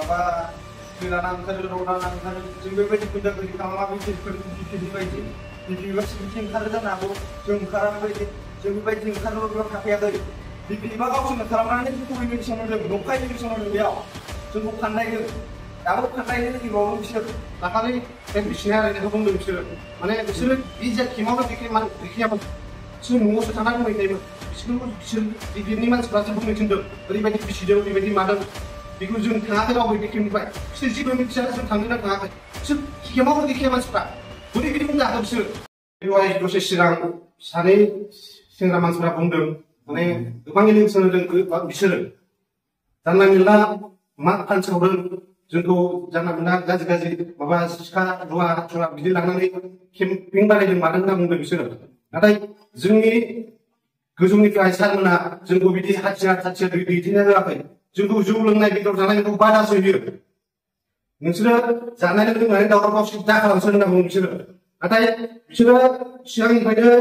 माबा गोदाना ओंखारो रदाना ओंखारो जों बेबायदि गुदा गुदि खालामा बिफोरनि बायदि बिफोर सिबिथि ओंखारो जानो हागौ जों ओंखारा बेबायदि जों बेबायदि ओंखारनोबो बेयाव थाफैयाखै बिफा गावसोरनो खालामनानै जोंखौ इलेक्सन होदों नंखाय इलेक्सन होदों बेयाव जोंखौ फाननायदों दाबो फाननायनो नागिरबावो बिसोर दाखालि बिसिना रायनायखौ बुंदों बिसोरो माने बिसोरो बि जा खेमावनो देखायामोन बिसोर न'आवसो थानानै बुंहैखायोमोन बिसोर बिनि मानसिफ्रासो बुंनो थिनदों ओरैबायदि बिसिदों ओरैबायदि मादों बेखौ जों थाङाखै रावबो खेमनिफ्राय बिसोर जेबो मिथिया जों थांदों ना थाङाखै बिसोर खेमावनो देखाया मानसिफ्रा ओरैबायदि बुंजाखो बिसोर बेवहाय दसे सिगां सानै सेंग्रा मानसिफ्रा बुंदों माने गोबां इलेक्सन होदों बिसोरो जानला मेनला मा फानसावदों जोंखौ जानला मेनला गाज्रि माबा सिखा रुवा थुवा बिदि लांनानै केम्पिं बानायदों मादों होनना बुंदों बिसोरो नाथाय जोंनि गोजौनिफ्राय सारमोना जोंखौ बिदि हाथियार दैथायना होआखै जोंखौ जौ लोंनाय बेदर जानायखौ बादासो होयो नोंसोरो जानाय लोंनानै दावराव दावसि दाखालामसो होनना बुङो बिसोरो नाथाय बिसोरो सिगांनिफ्रायनो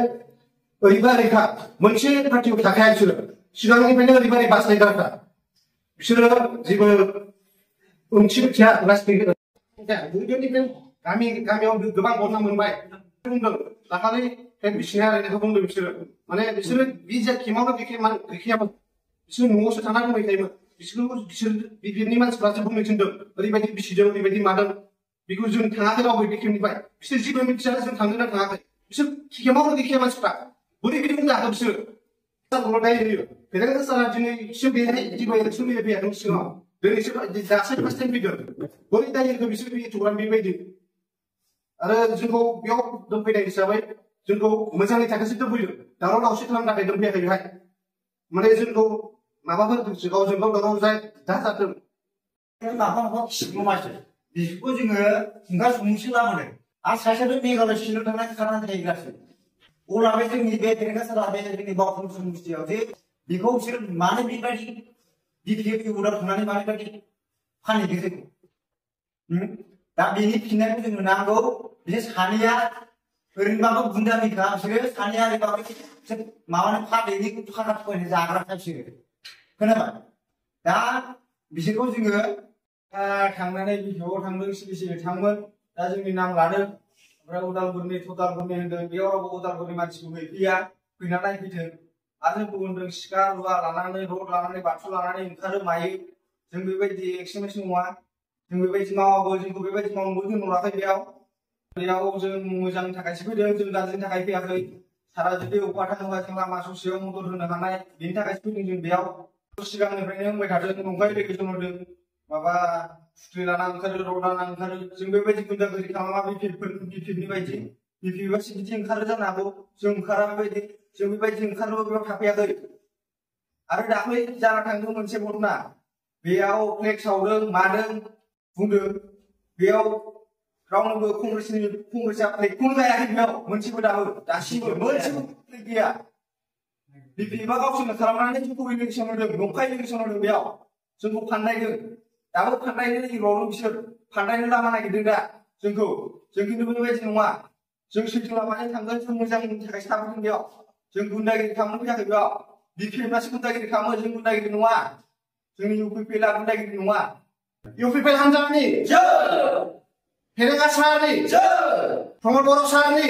ओरैबा ओरैखा मोनसे पार्टियाव थाखाया बिसोरो सिगांनिफ्रायनो ओरैबा ओरै बास्लायग्राफ्रा बिसोरो जेबो ओंथि मिथिया गामियाव गोबां बदनाम मोनबाय बुंदों दाखालि बिसिना रायनायखौ बुंदों बिसोरो माने बिसोरो बि जा खेमावनो देखायामोन बिसोर न'आवसो थानानै बुंहैखायोमोन बिसोर बिनि मानसिफ्रासो बुंनो थिनदों ओरैबायदि बिसिदों ओरैबायदि मादों बेखौ जों थाङाखै रावबो बे खेमनिफ्राय बिसोर जेबो मिथिया जों थांदों ना थाङाखै बिसोर खेमावनो देखाया मानसिफ्रा ओरैबायदि बुंजाखो बिसोर दाय होयो फेरेंगा सारा दिनै बिसोर बेहाय जेबो इलेक्सन फैयाखै सिगाङाव दिनैसो दासो फार्स्ट टाइम फैदों बोरै दाय होखो बिसोर एथ'ग्राम बेबायदि आरो जोंखौ बेयाव दोनफैनाय हिसाबै जोंखौ मोजांनि थाखायसो दोनफैयो दावराव दावसि खालामनो थाखाय दोनफैयाखै बेहाय माने जोंखौ माबाफोर गावजों गाव दावराव जाथों माबा खिगुमासो बिसोरखौ जोङो खुंगा सुमुंसो लाबोदों आरो सासेयाथ' मेघालय शिलं थांनानै खानानै थाहैग्रासो अब्ला बे जोंनि बे फेरेंगासारा बे जोंनि बावखुंग्रि समस्थियाव जे बेखौ बिसोर मानो बेबायदि बिपिएफनि उनाव थांनानै मानो बेबायदि फानहैदों जोंखौ दा बेनि फिननायखौ जोंनो नांगौ बिसोर सानैया ओरैनोबाबो गुन्दानिखा बिसोरो सानैया ओरैबाबो माबानो फानहैनि फाखा थगायनो जाग्राखा बिसोरो खोनाबाय दा बिसोरखौ जोङो थांनानै बिपिएफआव थांदों सिबिसिबि थांमोन दा जोंनि नाम लादों ओमफ्राय उदालगुरिनि थदालगुरिनि होनदों बेयाव रावबो उदालगुरिनि मानसिखौ गैफैया फैना नायफैथों आरो जोंखौ होनदों सिखा रुवा लानानै रड लानानै बाथु लानानै ओंखारो मायो जों बेबायदि एक्सट्रिमिस्ट नङा जों बेबायदि मावाबो जोंखौ बेबायदि मावनोबो दोनहराखै बेयाव जों मोजांनि थाखायसो फैदों जों गाज्रिनि थाखाय फैयाखै सारा जुदि अबेबा थाङोबा जों लामा ससेयाव मदद होनो हानाय बेनि थाखायसो फैदों जों बेयाव सिगांनिफ्रायनो होनबाय थादों नंखाय इलेक्सन होदों माबा सुख्रि लाना ओंखारो रदाना ओंखारो जों बेबायदि गुदा गुदि खालामा बिपिएफनि बायदि बिपिएफआ सिबिथि ओंखारो जानो हागौ जों ओंखारा बेबायदि जों बेबायदि ओंखारनोबो बेयाव थाफैयाखै आरो दाख्लै जाना थांदों मोनसे घटना बेयाव फ्लेग सावदों मादों बुंदों बेयाव रावनोबो कंग्रेसआ फ्लेगखौनो लायाखै बेयाव मोनसेबो दासिमबो मोनसेबो फ्लेग गैया बिपिएफआ गावसोरनो खालामनानै जोंखौ इलेक्सन होदों नंखाय इलेक्सन होदों बेयाव जोंखौ फाननायदों दाबो फाननायनो नागिरबावो बिसोर फाननायनो लामा नागिरदों दा जों खिन्थु बेबायदि नङा जों सैथो लामाजों थांगोन जों मोजांनि थाखायसो थाबोदों बेयाव जों गुन्दागिरि खालामनो फैयाखै बेयाव बिपिएफआसो गुन्दागिरि खालामो जों गुन्दागिरि नङा जोंनि इउपिपिएलआ गुन्दागिरि नङा इउपिपिएल हान्जानि फेरेंगा सारनि प्रमद बर' सारनि